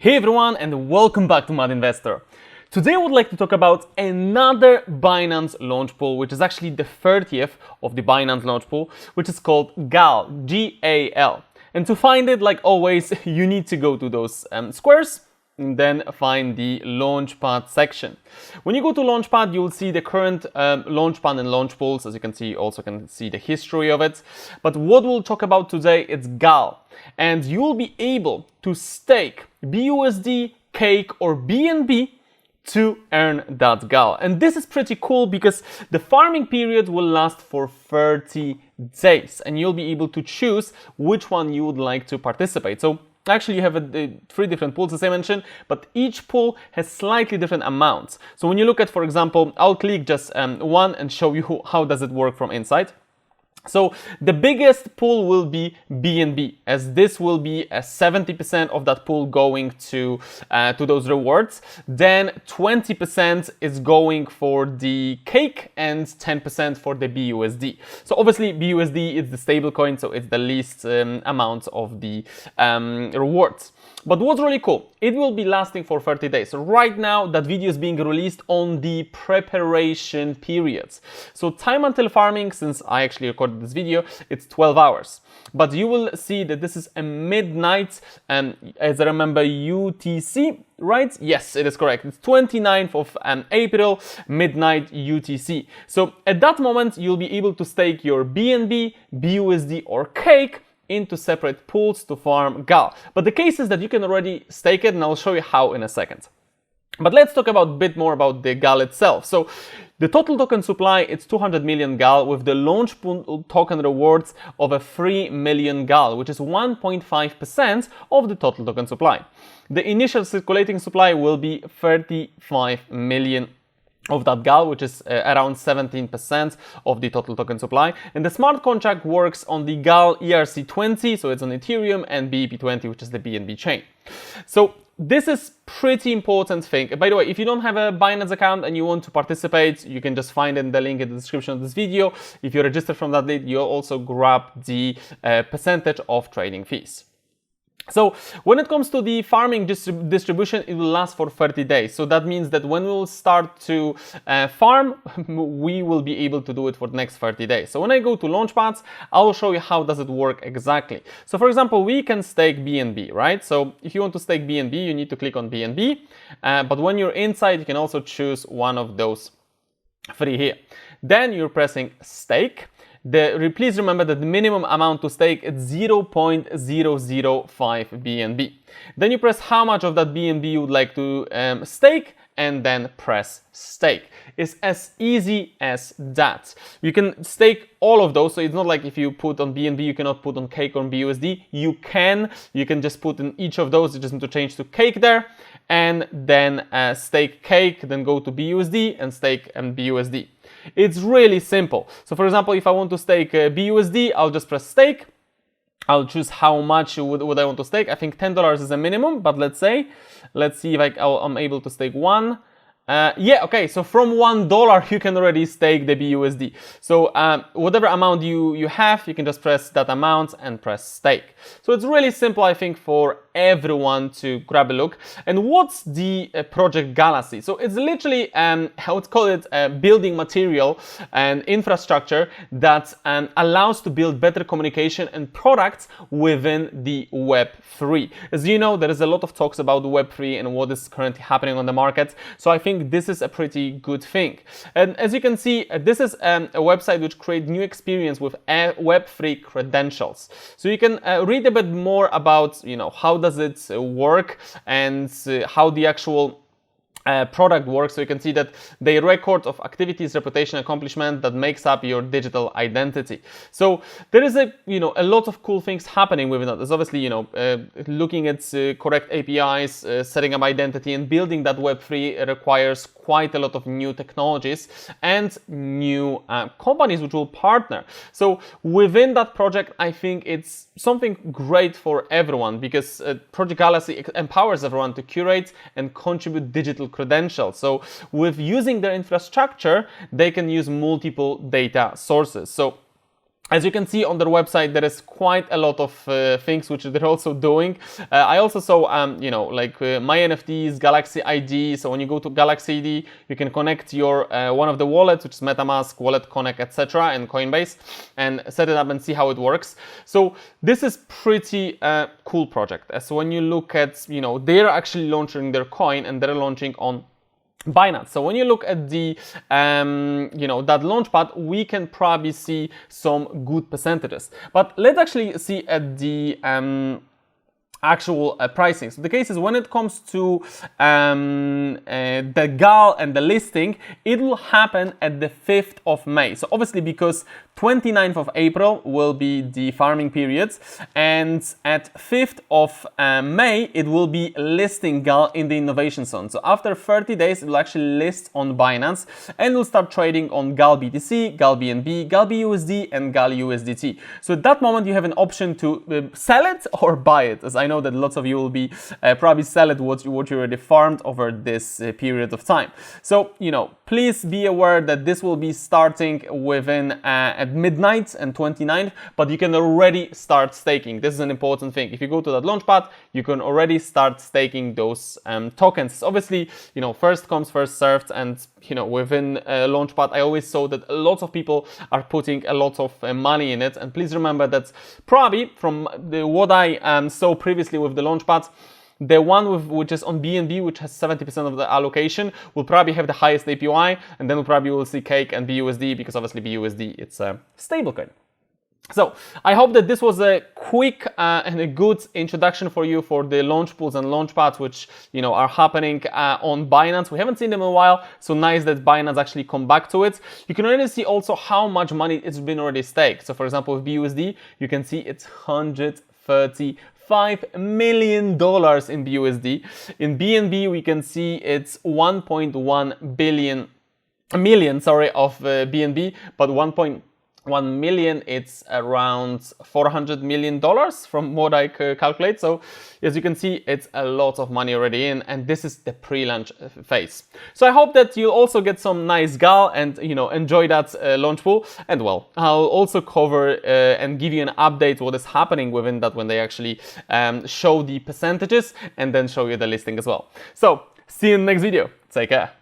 Hey everyone, and welcome back to Mad Investor. Today I would like to talk about another Binance launch pool, which is actually the 30th of the Binance launch pool, which is called GAL, G-A-L. And to find it, like always, you need to go to those squares and then find the Launchpad section. When you go to Launchpad, you'll see the current Launchpad and launch pools. As you can see, also can see the history of it. But what we'll talk about today is GAL. And you'll be able to stake BUSD, Cake, or BNB to earn that GAL. And this is pretty cool because the farming period will last for 30 days and you'll be able to choose which one you would like to participate. So actually you have three different pools as I mentioned, but each pool has slightly different amounts. So when you look at, for example, I'll click just one and show you how does it work from inside. So the biggest pool will be BNB, as this will be 70% of that pool going to those rewards. Then 20% is going for the Cake and 10% for the BUSD. So obviously BUSD is the stable coin, so it's the least amount of the rewards. But what's really cool, it will be lasting for 30 days. So right now, that video is being released on the preparation periods. So time until farming, since I actually recorded this video, it's 12 hours. But you will see that this is a midnight, as I remember, UTC, right? Yes, it is correct. It's 29th of April, midnight UTC. So at that moment, you'll be able to stake your BNB, BUSD, or Cake into separate pools to farm GAL. But the case is that you can already stake it, and I'll show you how in a second. But let's talk a bit more about the GAL itself. So the total token supply, it's 200 million GAL with the launch pool token rewards of a 3 million GAL, which is 1.5% of the total token supply. The initial circulating supply will be 35 million of that GAL, which is around 17% of the total token supply. And the smart contract works on the GAL ERC20, so it's on Ethereum, and BEP20, which is the BNB chain. So this is pretty important thing. By the way, if you don't have a Binance account and you want to participate, you can just find the link in the description of this video. If you're registered from that link, you'll also grab the percentage of trading fees. So when it comes to the farming distribution, it will last for 30 days. So that means that when we will start to farm, we will be able to do it for the next 30 days. So when I go to Launchpads, I will show you how does it work exactly. So for example, we can stake BNB, right? So if you want to stake BNB, you need to click on BNB. But when you're inside, you can also choose one of those three here. Then you're pressing stake. Please remember that the minimum amount to stake is 0.005 BNB. Then you press how much of that BNB you would like to stake, and then press stake. It's as easy as that. You can stake all of those, so it's not like if you put on BNB, you cannot put on Cake or BUSD. You can just put in each of those. You just need to change to Cake there, and then stake Cake, then go to BUSD and stake BUSD. It's really simple. So for example, if I want to stake BUSD, I'll just press stake. I'll choose how much would I want to stake. I think $10 is a minimum, but let's see if I'm able to stake one. Yeah, okay, so from $1 you can already stake the BUSD. So whatever amount you have, you can just press that amount and press stake. So it's really simple, I think, for everyone to grab a look. And what's the project Galaxy? So it's literally, I would call it building material and infrastructure that allows to build better communication and products within the Web3. As you know, there is a lot of talks about Web3 and what is currently happening on the market. So I think this is a pretty good thing. And as you can see, this is a website which creates new experience with Web3 credentials. So you can read a bit more about, how does it work and how the actual product works. So you can see that they record of activities, reputation, accomplishment that makes up your digital identity. So there is a lot of cool things happening within that. There's obviously looking at correct APIs, setting up identity, and building that Web3 requires quite a lot of new technologies and new companies which will partner. So within that project, I think it's something great for everyone because Project Galaxy empowers everyone to curate and contribute digital credentials. So with using their infrastructure, they can use multiple data sources. So As you can see on their website, there is quite a lot of things which they're also doing. I also saw, my NFTs, Galaxy ID. So when you go to Galaxy ID, you can connect your one of the wallets, which is MetaMask, Wallet Connect, etc., and Coinbase, and set it up and see how it works. So this is pretty cool project. As when you look at, they're actually launching their coin and they're launching on Binance. So when you look at the, that Launchpad, we can probably see some good percentages. But let's actually see at the actual pricing. So the case is when it comes to the GAL and the listing, it will happen at the 5th of May. So obviously because 29th of April will be the farming periods, and at 5th of May it will be listing GAL in the innovation zone. So after 30 days it will actually list on Binance and will start trading on GAL BTC, GAL BNB, GAL BUSD and GAL USDT. So at that moment you have an option to sell it or buy it, as I know that lots of you will be probably sell it what you already farmed over this period of time. So please be aware that this will be starting within at midnight and 29th, but you can already start staking. This is an important thing. If you go to that Launchpad, you can already start staking those tokens. Obviously, first comes, first served, and within Launchpad, I always saw that lots of people are putting a lot of money in it. And please remember that probably from what I saw previously with the Launchpad, the one which is on BNB, which has 70% of the allocation, will probably have the highest APY, and then we probably will see Cake and BUSD, because obviously BUSD, it's a stablecoin. So I hope that this was a quick and a good introduction for you for the launch pools and launchpads which are happening on Binance. We haven't seen them in a while, so nice that Binance actually come back to it. You can already see also how much money it's been already staked. So for example, with BUSD, you can see it's $135 million in BUSD. In BNB, we can see it's 1.1 million of BNB, but 1.1 million, it's around $400 million from what I calculate. So as you can see, it's a lot of money already in, and this is the pre-launch phase. So I hope that you'll also get some nice GAL and enjoy that launch pool. And well, I'll also cover and give you an update what is happening within that when they actually show the percentages and then show you the listing as well. So see you in the next video. Take care.